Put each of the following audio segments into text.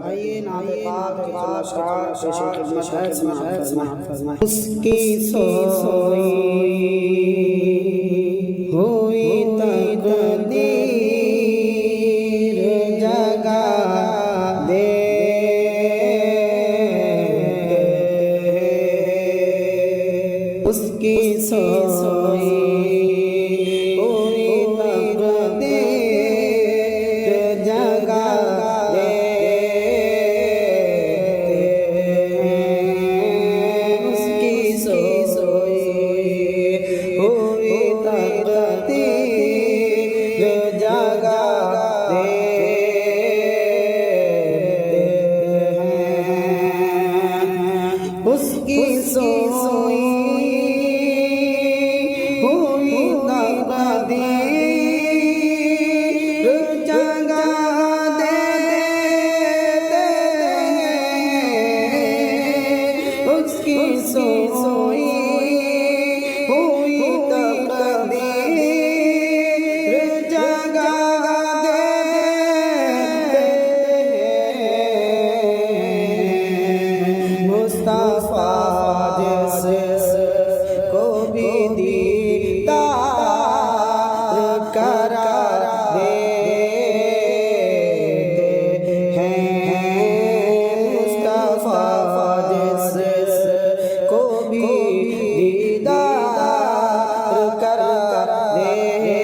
आइए नाते पाक उसकी सोई हुई तकदीर जगा दे उसकी सोई उसकी सोई हुई तकदीर जगा देते हैं उसकी सोई हुई तकदीर जगा देते हैं मुस्तफा को भी दीदार करा देते हैं मुस्तफा को भी दीदार करा देते हैं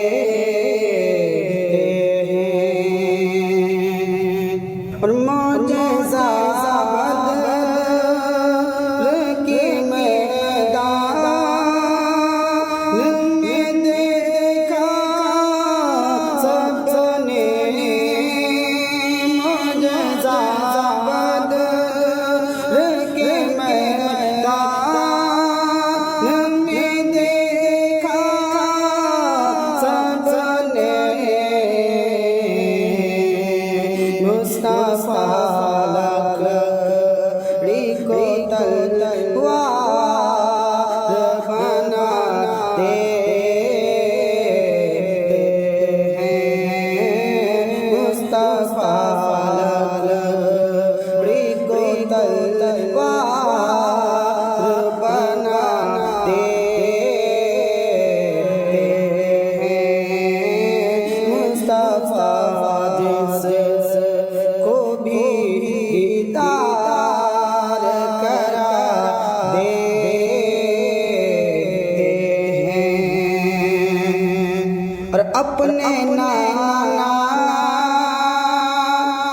और मौजज़ा मुस्तफा लकड़ी को तलवार बना देते हैं मुस्तफा लकड़ी को तलवार बना देते हैं मुस्तफा को भी दीदार करा देते हैं और अपने नाना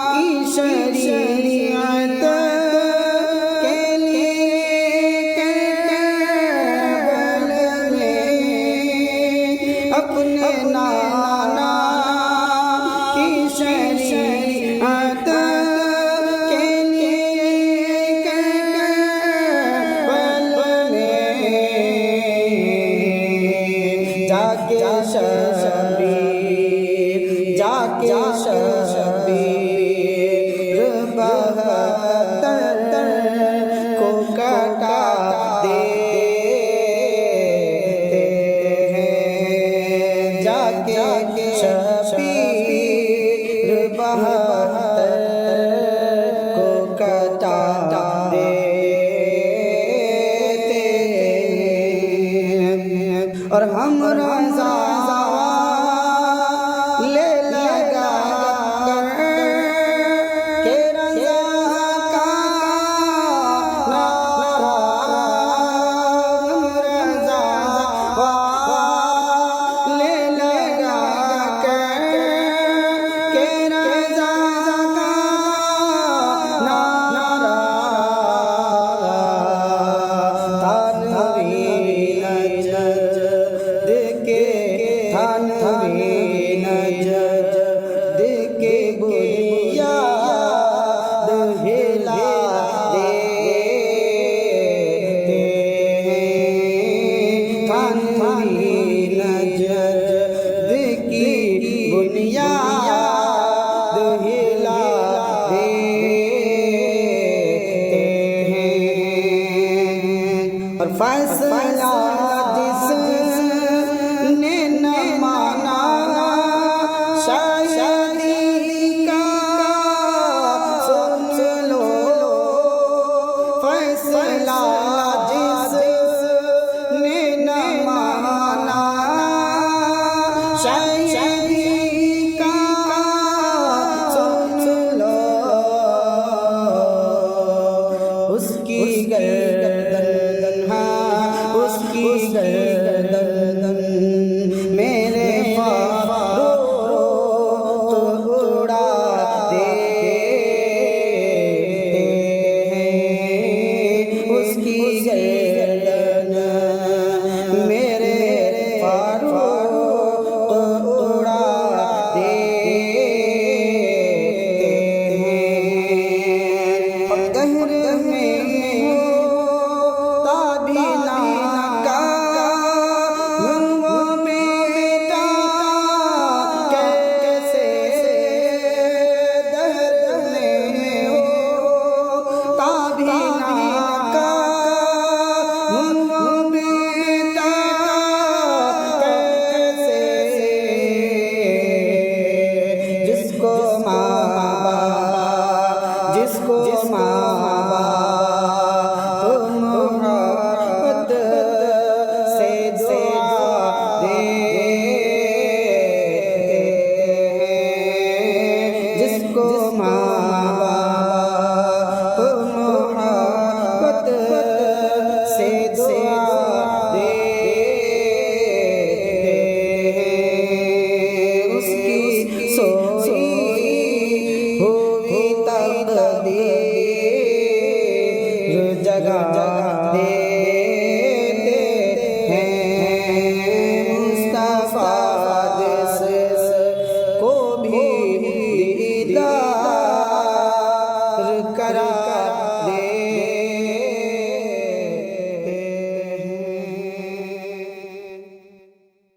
की शरीयत के लिए करबल में अपने नाना की शरीयत के लिए करबल में जाके शबीर बहत्तर को कटा देते हैं जाके शबीर बहत्तर को कटा देते हैं और हम रज़ा ले लगा के रज़ा का नारा रज़ा ले लगा के रज़ा का नारा थानवीर नजद के बुनियाद हिला देते हैं थानवीर नजद की बुनियाद